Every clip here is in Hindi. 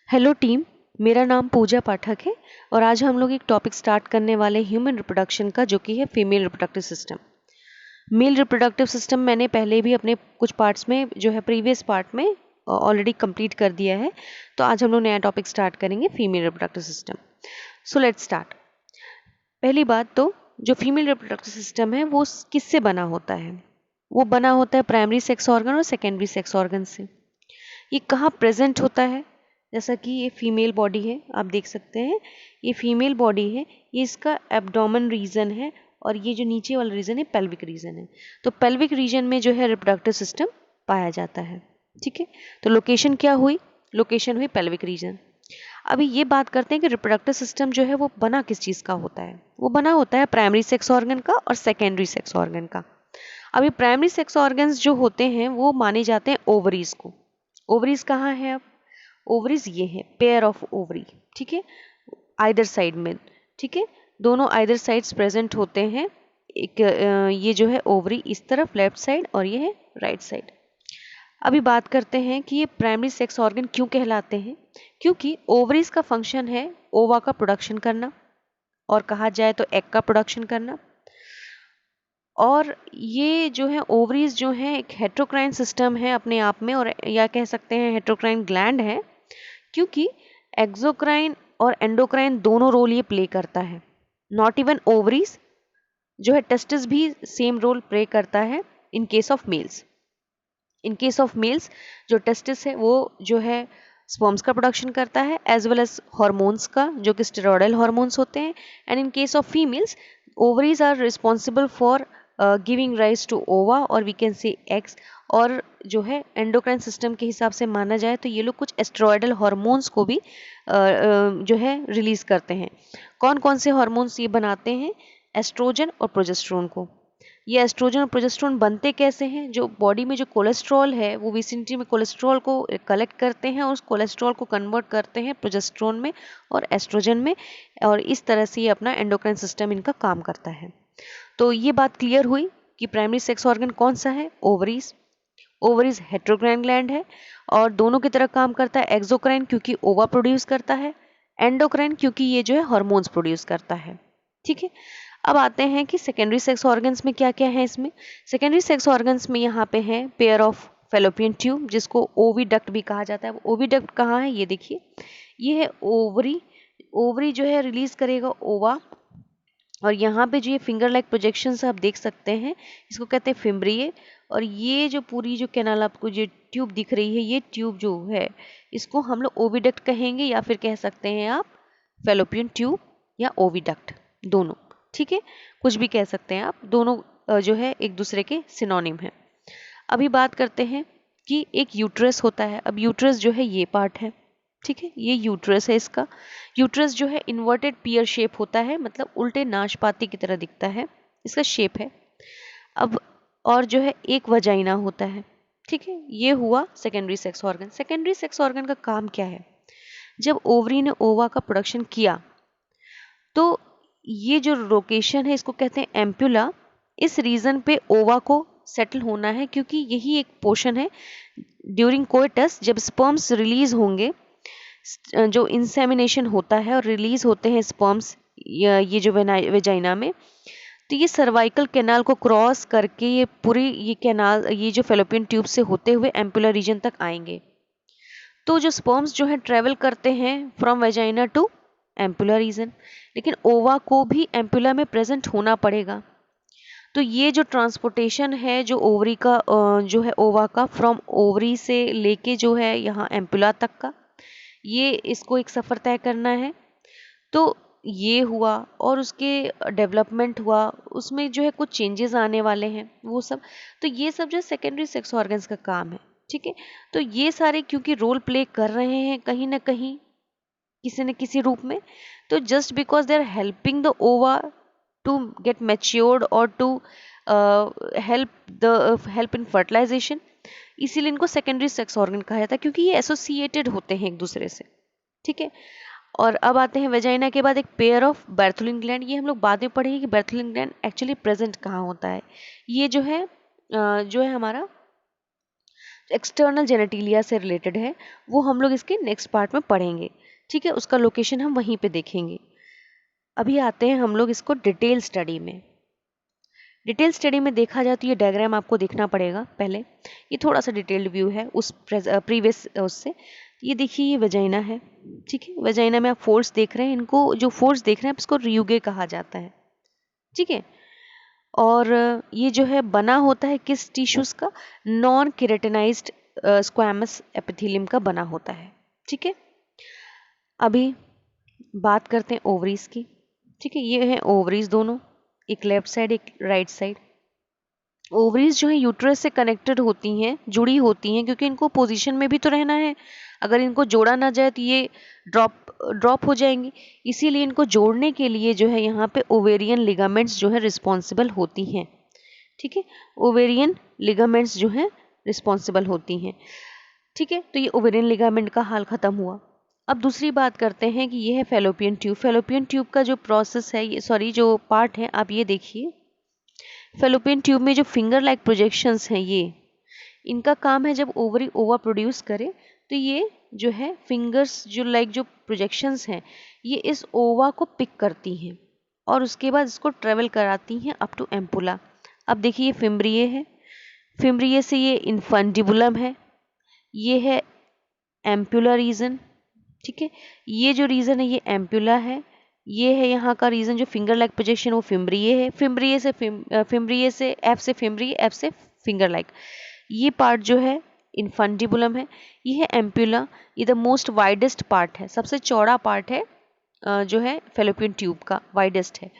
Hello team. मेरा नाम पूजा पाठक है और आज हम लोग एक टॉपिक स्टार्ट करने वाले ह्यूमन रिप्रोडक्शन का, जो कि है female reproductive system. Male reproductive system मैंने पहले भी अपने कुछ पार्ट्स में, जो है प्रीवियस पार्ट में ऑलरेडी कंप्लीट कर दिया है। तो आज हम लोग नया टॉपिक स्टार्ट करेंगे, female reproductive system. So let's start. पहली बात तो, जो फीमेल रिप्रोडक्टिव सिस्टम है वो किससे बना होता है? वो बना होता है प्राइमरी सेक्स ऑर्गन और सेकेंडरी सेक्स ऑर्गन से। ये कहाँ प्रेजेंट होता है? जैसा कि ये फीमेल बॉडी है, आप देख सकते हैं ये फीमेल बॉडी है, ये इसका एब्डोमेन रीजन है और ये जो नीचे वाला रीजन है पेल्विक रीजन है। तो पेल्विक रीजन में जो है रिप्रोडक्टिव सिस्टम पाया जाता है। ठीक है, तो लोकेशन क्या हुई? लोकेशन हुई पेल्विक रीजन। अभी ये बात करते हैं कि रिप्रोडक्टिव सिस्टम जो है वो बना किस चीज़ का होता है। वो बना होता है प्राइमरी सेक्स ऑर्गन का और सेकेंडरी सेक्स ऑर्गन का। अभी प्राइमरी सेक्स ऑर्गन्स जो होते हैं वो माने जाते हैं ओवरीज को। ओवरीज कहाँ है? अब ओवरीज ये है, पेयर ऑफ ओवरी। ठीक है, आइदर साइड में। ठीक है, दोनों आइदर साइड्स प्रेजेंट होते हैं। एक ये जो है ओवरी इस तरफ लेफ्ट साइड और ये है राइट साइड। अभी बात करते हैं कि ये प्राइमरी सेक्स ऑर्गन क्यों कहलाते हैं। क्योंकि ओवरीज का फंक्शन है ओवा का प्रोडक्शन करना, और कहा जाए तो एग का प्रोडक्शन करना। और ये जो है ओवरीज जो है एक हेट्रोक्राइन सिस्टम है अपने आप में, और या कह सकते हैं हेट्रोक्राइन ग्लैंड है, क्योंकि एक्सोक्राइन और एंडोक्राइन दोनों रोल ये प्ले करता है। नॉट इवन ओवरीज, जो है टेस्टिस भी सेम रोल प्ले करता है इन case of males. In case of males जो टेस्टिस है वो जो है स्पर्म्स का प्रोडक्शन करता है, एज वेल एज हॉर्मोन्स का, जो कि स्टेरॉयडल हॉर्मोन्स होते हैं। And in case of females, ovaries are responsible for giving rise to ova और वी कैन से एग्स। और जो है एंडोक्राइन सिस्टम के हिसाब से माना जाए तो ये लोग कुछ एस्ट्रॉयडल हॉर्मोन्स को भी जो है रिलीज करते हैं। कौन कौन से हॉर्मोन्स ये बनाते हैं? एस्ट्रोजन और प्रोजेस्टेरोन को। ये एस्ट्रोजन और प्रोजेस्टेरोन बनते कैसे हैं? जो बॉडी में जो कोलेस्ट्रॉल है वो विसिनिटी में कोलेस्ट्रॉल को कलेक्ट करते हैं और उस कोलेस्ट्रॉल को कन्वर्ट करते हैं प्रोजेस्टेरोन में और एस्ट्रोजन में, और इस तरह से ये अपना एंडोक्राइन सिस्टम इनका काम करता है। तो ये बात क्लियर हुई कि प्राइमरी सेक्स ऑर्गन कौन सा है? ओवरीज। ओवरीज हेट्रोक्राइन ग्लैंड है और दोनों की तरह काम करता है। एक्सोक्राइन क्योंकि ओवा प्रोड्यूस करता है, एंडोक्राइन क्योंकि ये जो है हार्मोन्स प्रोड्यूस करता है। ठीक है, अब आते हैं कि सेकेंडरी सेक्स ऑर्गन्स में क्या क्या है। इसमें सेकेंडरी सेक्स ऑर्गन्स में यहाँ पे है पेयर ऑफ फेलोपियन ट्यूब, जिसको ओविडक्ट भी कहा जाता है। ओविडक्ट कहाँ है? ये देखिए, ये है ओवरी। ओवरी जो है रिलीज करेगा ओवा, और यहाँ पे जो ये फिंगर लाइक प्रोजेक्शंस आप देख सकते हैं, इसको कहते हैं फिम्ब्रिये। और ये जो पूरी जो कैनाल आपको जो ट्यूब दिख रही है, ये ट्यूब जो है इसको हम लोग ओविडक्ट कहेंगे, या फिर कह सकते हैं आप फेलोपियन ट्यूब या ओविडक्ट, दोनों। ठीक है, कुछ भी कह सकते हैं आप, दोनों जो है एक दूसरे के सिनोनिम है। अभी बात करते हैं कि एक यूट्रस होता है। अब यूट्रस जो है ये पार्ट है। ठीक है, ये यूट्रस है इसका। यूट्रस जो है इन्वर्टेड पियर शेप होता है, मतलब उल्टे नाशपाती की तरह दिखता है, इसका शेप है। अब और जो है एक वजाइना होता है। ठीक है, ये हुआ secondary sex organ. Secondary sex organ का काम क्या है? जब ओवरी ने ओवा का प्रोडक्शन किया तो ये जो लोकेशन है इसको कहते हैं एम्पुला। इस रीजन पे ओवा को सेटल होना है, क्योंकि यही एक पोर्शन है ड्यूरिंग कोइटस, जब स्पर्म्स रिलीज होंगे, जो इंसेमिनेशन होता है और रिलीज होते हैं स्पर्म्स ये जो वेजाइना में, तो ये सर्वाइकल कैनाल को क्रॉस करके ये पूरी ये कैनाल, ये जो फेलोपियन ट्यूब से होते हुए एम्पुलर रीजन तक आएंगे। तो जो स्पर्म्स जो है ट्रेवल करते हैं from vagina to ampullar region, लेकिन ओवा को भी एम्पुला में प्रेजेंट होना पड़ेगा। तो ये जो ट्रांसपोर्टेशन है जो ओवरी का जो है ओवा का फ्रॉम ओवरी से लेके जो है यहाँ एम्पुला तक का, ये इसको एक सफ़र तय करना है। तो ये हुआ और उसके डेवलपमेंट हुआ, उसमें जो है कुछ चेंजेस आने वाले हैं वो सब। तो ये सब जो सेकेंडरी सेक्स ऑर्गन्स का काम है। ठीक है, तो ये सारे क्योंकि रोल प्ले कर रहे हैं कहीं ना कहीं किसी न किसी रूप में, तो just because they are helping the ova to get matured और टू हेल्प इन फर्टिलाइजेशन, इसीलिए इनको सेकेंडरी सेक्स ऑर्गन कहा जाता है, क्योंकि ये एसोसिएटेड होते हैं एक दूसरे से। ठीक है, और अब आते हैं वेजाइना के बाद एक पेयर ऑफ बर्थुलिन ग्लैंड। ये हम लोग बाद में पढ़ेंगे कि बर्थुलिन ग्लैंड एक्चुअली प्रेजेंट कहाँ होता है। ये जो है हमारा एक्सटर्नल जेनेटिलिया से रिलेटेड है, वो हम लोग इसके नेक्स्ट पार्ट में पढ़ेंगे। ठीक है, उसका लोकेशन हम वहीं पे देखेंगे। अभी आते हैं हम लोग इसको डिटेल स्टडी में। डिटेल स्टडी में देखा जाए तो ये डायग्राम आपको देखना पड़ेगा पहले। ये थोड़ा सा डिटेल्ड व्यू है उस प्रीवियस उससे। ये देखिए, ये वजाइना है। ठीक है, वजाइना में आप फोर्स देख रहे हैं, इनको जो फोर्स देख रहे हैं इसको रियुगे कहा जाता है। ठीक है, और ये जो है बना होता है किस टिश्यूज का? नॉन केराटिनाइज्ड स्क्वैमस एपिथेलियम का बना होता है। ठीक है, अभी बात करते हैं ओवरीज की। ठीक है, ये है ओवरीज दोनों, एक लेफ्ट साइड एक राइट साइड। ओवरीज जो है यूट्रस से कनेक्टेड होती हैं, जुड़ी होती हैं, क्योंकि इनको पोजीशन में भी तो रहना है। अगर इनको जोड़ा ना जाए तो ये ड्रॉप हो जाएंगी। इसीलिए इनको जोड़ने के लिए जो है यहाँ पे ओवेरियन लिगामेंट्स जो है रिस्पॉन्सिबल होती हैं। ठीक है, ओवेरियन लिगामेंट्स जो है रिस्पॉन्सिबल होती हैं। ठीक है, तो ये ओवेरियन लिगामेंट का हाल खत्म हुआ। अब दूसरी बात करते हैं कि ये है फेलोपियन ट्यूब। फेलोपियन ट्यूब का जो प्रोसेस है, ये सॉरी जो पार्ट है, आप ये देखिए। फेलोपियन ट्यूब में जो फिंगर लाइक प्रोजेक्शंस हैं, ये इनका काम है जब ओवरी ओवा प्रोड्यूस करे तो ये जो है फिंगर्स जो प्रोजेक्शंस हैं, ये इस ओवा को पिक करती हैं और उसके बाद इसको ट्रेवल कराती हैं अप टू एम्पुला। अब देखिए, ये फिम्ब्रिये है, फिम्ब्रिये से ये इन्फंडिबुलम है, ये है एम्पुला रीजन। ठीक है, ये जो रीजन है ये एम्पुला है, ये है यहाँ का रीजन जो फिंगर लाइक प्रोजेक्शन वो फिम्ब्रिये है। फिम्ब्रिये से एफ से फिम्ब्रिये, एफ से फिंगर लाइक। ये पार्ट जो है इन्फंडिबुलम है, ये है एम्पुला। ये द मोस्ट वाइडेस्ट पार्ट है, सबसे चौड़ा पार्ट है जो है फेलोपियन ट्यूब का, वाइडेस्ट है।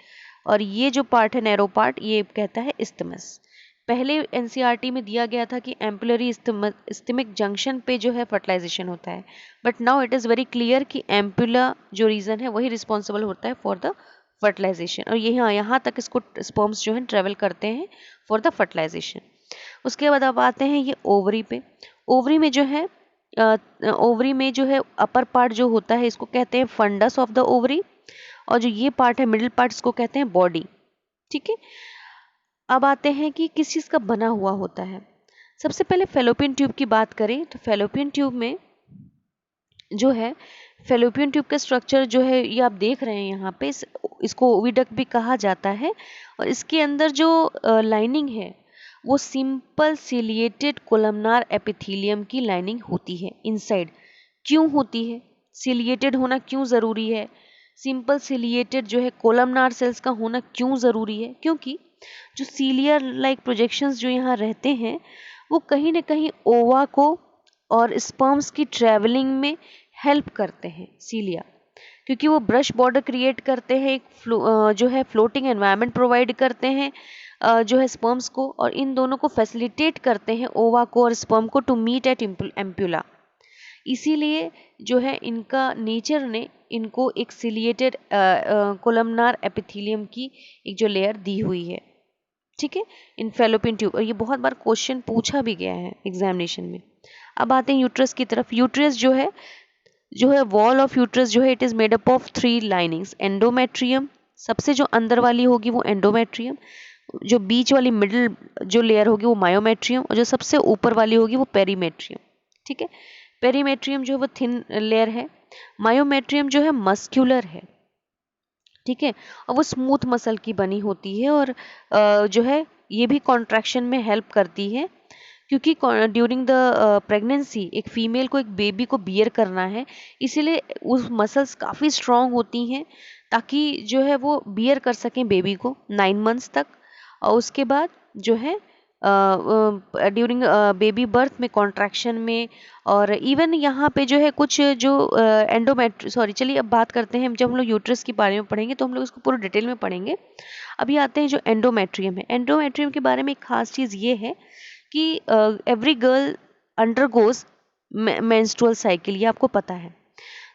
और ये जो पार्ट है नैरो पार्ट, ये कहता है इस्थमस। पहले एनसीईआरटी में दिया गया था कि एम्पुलरी इस्थमिक जंक्शन पे जो है फर्टिलाइजेशन होता है, but now it is very clear कि एम्पुला जो रीजन है वही रिस्पॉन्सिबल होता है फॉर द फर्टिलाइजेशन, और यहाँ तक इसको स्पर्म्स जो है ट्रेवल करते हैं फॉर द फर्टिलाइजेशन। उसके बाद अब आते हैं ये ओवरी पे। ओवरी में जो है अपर पार्ट जो होता है इसको कहते हैं फंडस ऑफ द ओवरी, और जो ये पार्ट है मिडिल पार्ट इसको कहते हैं बॉडी। ठीक है, अब आते हैं कि किस चीज़ का बना हुआ होता है। सबसे पहले फेलोपियन ट्यूब की बात करें तो फेलोपियन ट्यूब में जो है, फेलोपियन ट्यूब का स्ट्रक्चर जो है ये आप देख रहे हैं यहाँ पे, इसको ओविडक्ट भी कहा जाता है। और इसके अंदर जो लाइनिंग है वो सिंपल सिलिएटेड कोलमनार एपिथेलियम की लाइनिंग होती है इनसाइड। क्यों होती है? सिलिएटेड होना क्यों ज़रूरी है? सिंपल सिलिएटेड जो है कोलमनार सेल्स का होना क्यों ज़रूरी है? क्योंकि जो सीलियर लाइक प्रोजेक्शंस जो यहाँ रहते हैं वो कहीं ना कहीं ओवा को और स्पर्म्स की ट्रैवलिंग में हेल्प करते हैं, सीलिया, क्योंकि वो ब्रश बॉर्डर क्रिएट करते हैं, एक जो है फ्लोटिंग एनवायरनमेंट प्रोवाइड करते हैं जो है स्पर्म्स को, और इन दोनों को फैसिलिटेट करते हैं ओवा को और स्पर्म को टू मीट एट एम्पुला। इसीलिए जो है इनका नेचर ने इनको एक सिलिएटेड कोलमनार एपिथेलियम की एक जो लेयर दी हुई है। ठीक है, इन फेलोपियन ट्यूब, और ये बहुत बार क्वेश्चन पूछा भी गया है एग्जामिनेशन में। अब आते हैं यूट्रस की तरफ। यूट्रस जो है वॉल ऑफ यूट्रस जो है it is made up of 3 linings. Endometrium, सबसे जो अंदर वाली होगी वो एंडोमेट्रियम, जो बीच वाली मिडिल जो लेयर होगी वो मायोमेट्रियम, और जो सबसे ऊपर वाली होगी वो पेरीमेट्रियम। ठीक है, पेरीमेट्रियम जो है वो थिन लेयर है, मायोमेट्रियम जो है मस्क्यूलर है। ठीक है, और वो स्मूथ मसल की बनी होती है, और जो है ये भी कॉन्ट्रैक्शन में हेल्प करती है, क्योंकि ड्यूरिंग द प्रेगनेंसी एक फीमेल को एक बेबी को बियर करना है, इसीलिए उस मसल्स काफ़ी स्ट्रॉन्ग होती हैं ताकि जो है वो बियर कर सकें बेबी को 9 मंथ्स तक। और उसके बाद जो है ड्यूरिंग बेबी बर्थ में कॉन्ट्रैक्शन में, और इवन यहाँ पे जो है कुछ जो चलिए अब बात करते हैं, जब हम लोग यूट्रस के बारे में पढ़ेंगे तो हम लोग इसको पूरे डिटेल में पढ़ेंगे। अभी आते हैं जो एंडोमेट्रियम है। एंडोमेट्रियम के बारे में एक खास चीज़ ये है कि every girl undergoes menstrual cycle, ये आपको पता है।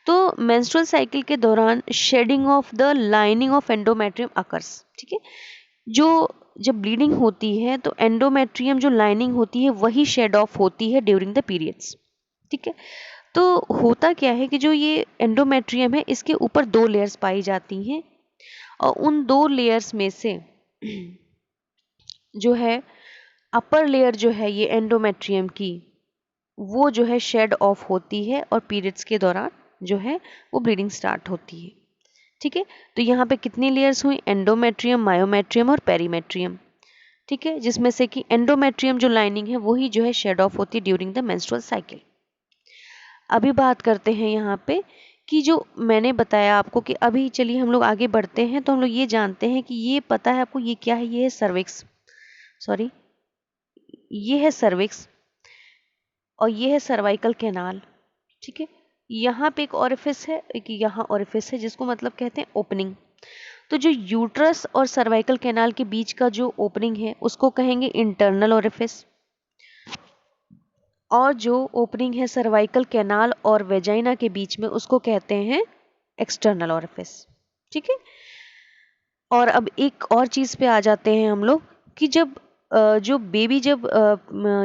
तो मेंस्ट्रुअल साइकिल के दौरान shedding of the lining of endometrium occurs. ठीक है, जब ब्लीडिंग होती है तो एंडोमेट्रियम जो लाइनिंग होती है वही शेड ऑफ होती है ड्यूरिंग द पीरियड्स। ठीक है, तो होता क्या है कि जो ये एंडोमेट्रियम है इसके ऊपर 2 लेयर्स पाई जाती हैं, और उन 2 लेयर्स में से जो है अपर लेयर जो है ये एंडोमेट्रियम की, वो जो है शेड ऑफ होती है और पीरियड्स के दौरान जो है वो ब्लीडिंग स्टार्ट होती है। ठीक है, तो यहाँ पे कितनी लेयर्स हुई, एंडोमेट्रियम, मायोमेट्रियम और पेरीमेट्रियम। ठीक है, जिसमें से कि एंडोमेट्रियम जो लाइनिंग है वही जो है शेड ऑफ होती है ड्यूरिंग द मेंस्ट्रुअल साइकिल। अभी बात करते हैं यहाँ पे कि जो मैंने बताया आपको कि अभी चलिए हम लोग आगे बढ़ते हैं, तो हम लोग ये जानते हैं कि ये पता है आपको ये क्या है, ये है सर्विक्स, सॉरी ये है सर्विक्स और ये है सर्वाइकल कैनाल। ठीक है, यहाँ पे एक ऑरिफिस है, एक यहाँ ऑरिफिस है, जिसको मतलब कहते हैं ओपनिंग। तो जो यूट्रस और सर्वाइकल कैनाल के बीच का जो ओपनिंग है उसको कहेंगे इंटरनल ऑरिफिस, और जो ओपनिंग है सर्वाइकल कैनाल और वेजाइना के बीच में उसको कहते हैं एक्सटर्नल ऑरिफिस। ठीक है, और अब एक और चीज़ पे आ जाते हैं हम लोग कि जब जो बेबी जब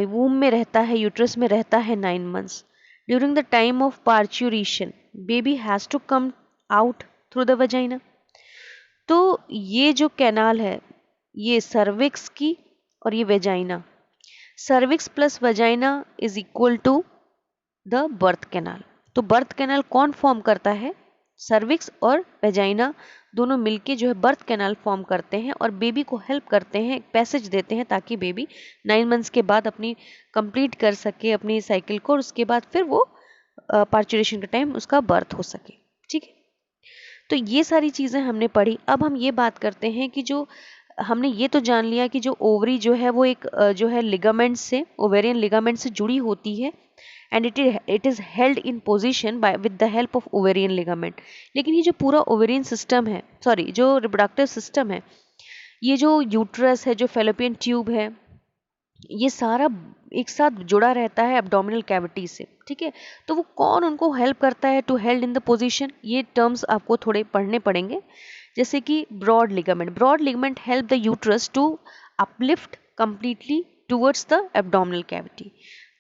वूम में रहता है, यूट्रस में रहता है 9 months, during the time of parturition baby has to come out through the vagina. तो ये जो कैनाल है ये सर्विक्स की और ये vagina, cervix plus vagina is equal to the birth canal. तो बर्थ कैनाल कौन फॉर्म करता है, सर्विक्स और वेजाइना दोनों मिलके जो है बर्थ कैनाल फॉर्म करते हैं और बेबी को हेल्प करते हैं, एक पैसेज देते हैं ताकि बेबी 9 मंथ्स के बाद अपनी कंप्लीट कर सके अपनी साइकिल को, और उसके बाद फिर वो पार्चुरेशन के टाइम उसका बर्थ हो सके। ठीक है, तो ये सारी चीज़ें हमने पढ़ी। अब हम ये बात करते हैं कि जो हमने ये तो जान लिया कि जो ओवरी जो है वो एक जो है लिगामेंट से, ओवेरियन लिगामेंट से जुड़ी होती है and it is held in position by with the help of ovarian ligament. लेकिन ये जो पूरा ओवेरियन सिस्टम है, सॉरी जो रिप्रोडक्टिव सिस्टम है, ये जो यूट्रस है, जो फेलोपियन ट्यूब है, ये सारा एक साथ जुड़ा रहता है एब्डोमिनल कैविटी से। ठीक है, तो वो कौन उनको हेल्प करता है to held in the position, ये टर्म्स आपको थोड़े पढ़ने पड़ेंगे। जैसे कि broad ligament help the uterus to uplift completely towards the abdominal cavity,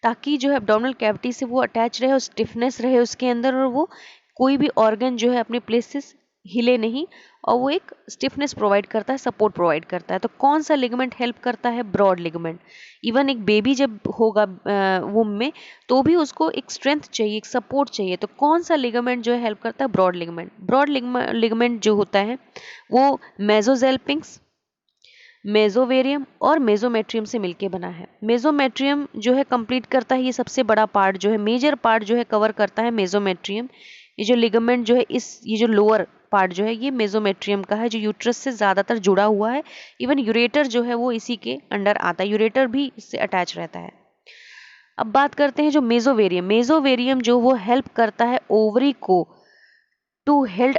ताकि जो है एब्डोमिनल कैविटी से वो अटैच रहे और स्टिफनेस रहे उसके अंदर, और वो कोई भी ऑर्गन जो है अपने प्लेस से हिले नहीं, और वो एक स्टिफनेस प्रोवाइड करता है, सपोर्ट प्रोवाइड करता है। तो कौन सा लिगामेंट हेल्प करता है, ब्रॉड लिगामेंट। इवन एक बेबी जब होगा वुम में तो भी उसको एक स्ट्रेंथ चाहिए, एक सपोर्ट चाहिए, तो कौन सा लिगामेंट जो है हेल्प करता है, ब्रॉड लिगामेंट। ब्रॉड लिगामेंट जो होता है वो मेसोजेल्पिंग्स, मेसोवेरियम और मेसोमेट्रियम से मिलके बना है। मेसोमेट्रियम जो है कंप्लीट करता है, ये सबसे बड़ा पार्ट जो है, मेजर पार्ट जो है कवर करता है मेसोमेट्रियम। ये जो लिगामेंट जो है ये जो लोअर पार्ट जो है ये मेसोमेट्रियम का है, जो यूट्रस से ज़्यादातर जुड़ा हुआ है। इवन यूरेटर जो है वो इसी के अंडर आता है, यूरेटर भी इससे अटैच रहता है। अब बात करते हैं जो मेसोवेरियम जो वो हेल्प करता है ओवरी को to held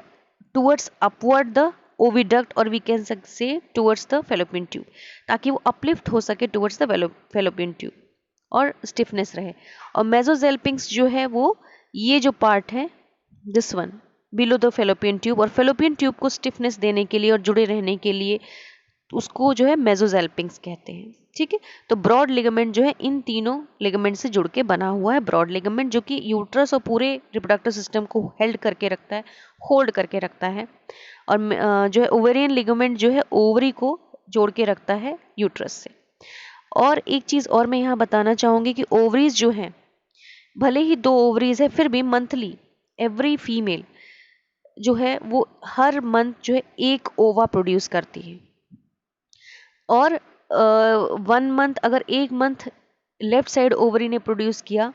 towards upward the oviduct, और we can say towards the fallopian tube, ताकि वो अपलिफ्ट हो सके टूवर्ड्स द फेलोपियन ट्यूब और स्टिफनेस रहे। और मेसोजेल्पिंग्स जो है वो ये जो पार्ट है, this one below the fallopian tube, और फेलोपियन ट्यूब को स्टिफनेस देने के लिए और जुड़े रहने के लिए उसको जो है मेसोजेल्पिंग्स कहते हैं। ठीक है, तो ब्रॉड लिगामेंट जो है इन तीनों लिगामेंट से जुड़ के बना हुआ है। ब्रॉड लिगामेंट जो कि यूट्रस और पूरे रिप्रोडक्टिव सिस्टम को हेल्ड करके रखता है, होल्ड करके रखता है, और जो है ओवेरियन लिगामेंट जो है ओवरी को जोड़ के रखता है यूट्रस से। और एक चीज़ और मैं यहाँ बताना चाहूँगी कि ओवरीज जो हैं, भले ही 2 ओवरीज है, फिर भी मंथली एवरी फीमेल जो है वो हर मंथ जो है 1 ओवा प्रोड्यूस करती है। और 1 मंथ, अगर 1 मंथ लेफ्ट साइड ओवरी ने प्रोड्यूस किया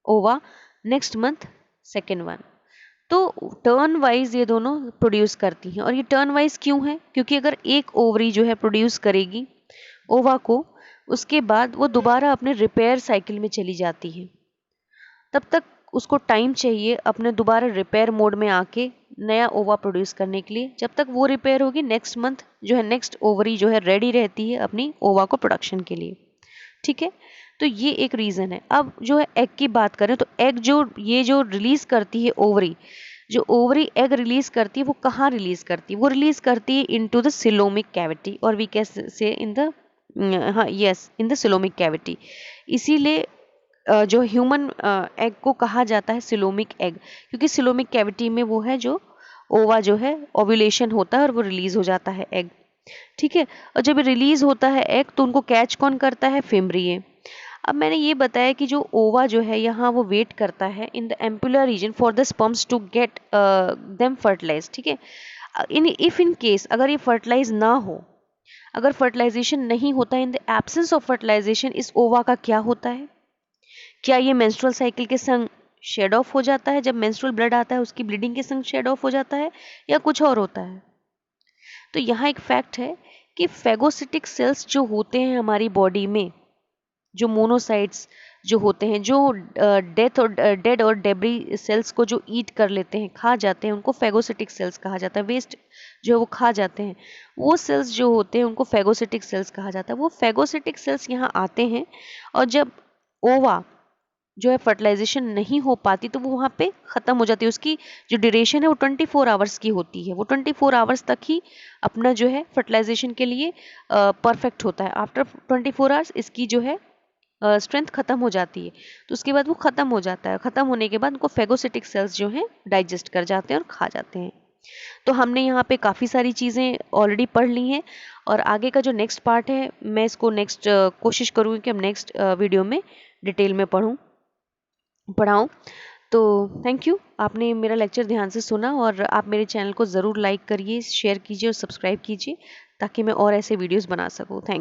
ओवा, नेक्स्ट मंथ सेकेंड वन, तो टर्न वाइज ये दोनों प्रोड्यूस करती हैं। और ये टर्न वाइज क्यों है, क्योंकि अगर एक ओवरी जो है प्रोड्यूस करेगी ओवा को, उसके बाद वो दोबारा अपने रिपेयर साइकिल में चली जाती है, तब तक उसको टाइम चाहिए अपने दोबारा रिपेयर मोड में आके नया ओवा प्रोड्यूस करने के लिए। जब तक वो रिपेयर होगी, नेक्स्ट मंथ जो है नेक्स्ट ओवरी जो है रेडी रहती है अपनी ओवा को प्रोडक्शन के लिए। ठीक है, तो ये एक रीज़न है। अब जो है एग की बात करें, तो एग जो ये जो रिलीज़ करती है ओवरी, जो ओवरी एग रिलीज़ करती है वो कहाँ रिलीज़ करती है, वो रिलीज़ करती है इनटू द सिलोमिक कैविटी, और we can see in the in the coelomic cavity. इसीलिए जो ह्यूमन एग को कहा जाता है सिलोमिक एग, क्योंकि सिलोमिक कैविटी में वो है जो ओवा जो है ओव्यूलेशन होता है और वो रिलीज हो जाता है एग। ठीक है, और जब रिलीज होता है एग तो उनको कैच कौन करता है, फिमरिए। अब मैंने ये बताया कि जो ओवा जो है यहाँ वो वेट करता है in the ampullar region for the sperms to get them fertilize, ठीक है। इन केस अगर ये फर्टिलाइज ना हो, अगर फर्टिलाइजेशन नहीं होता, in the absence of fertilization इस ओवा का क्या होता है? क्या ये मेंस्ट्रुअल साइकिल के संग शेड ऑफ हो जाता है? जब मेंस्ट्रुअल ब्लड आता है उसकी ब्लीडिंग के संग शेड ऑफ हो जाता है, या कुछ और होता है? तो यहाँ एक फैक्ट है कि फेगोसिटिक सेल्स जो होते हैं हमारी बॉडी में, जो मोनोसाइट्स जो होते हैं, जो डेड और डेब्री सेल्स को जो ईट कर लेते हैं, खा जाते हैं, उनको फेगोसिटिक सेल्स कहा जाता है। वेस्ट जो है वो खा जाते हैं, वो सेल्स जो होते हैं उनको फेगोसिटिक सेल्स कहा जाता है। वो फेगोसिटिक सेल्स यहाँ आते हैं, और जब ओवा जो है फर्टिलाइजेशन नहीं हो पाती तो वो वहाँ पे ख़त्म हो जाती है। उसकी जो ड्यूरेशन है वो 24 आवर्स की होती है। वो 24 आवर्स तक ही अपना जो है फर्टिलाइजेशन के लिए परफेक्ट होता है। आफ्टर 24 आवर्स इसकी जो है स्ट्रेंथ खत्म हो जाती है, तो उसके बाद वो ख़त्म हो जाता है। ख़त्म होने के बाद उनको फेगोसिटिक सेल्स जो हैं डाइजेस्ट कर जाते हैं और खा जाते हैं। तो हमने यहाँ पे काफ़ी सारी चीज़ें ऑलरेडी पढ़ ली हैं, और आगे का जो नेक्स्ट पार्ट है मैं इसको नेक्स्ट कोशिश करूँगी कि हम नेक्स्ट वीडियो में डिटेल में पढ़ाऊँ। तो थैंक यू, आपने मेरा लेक्चर ध्यान से सुना, और आप मेरे चैनल को ज़रूर लाइक करिए, शेयर कीजिए और सब्सक्राइब कीजिए, ताकि मैं और ऐसे वीडियोस बना सकूँ। थैंक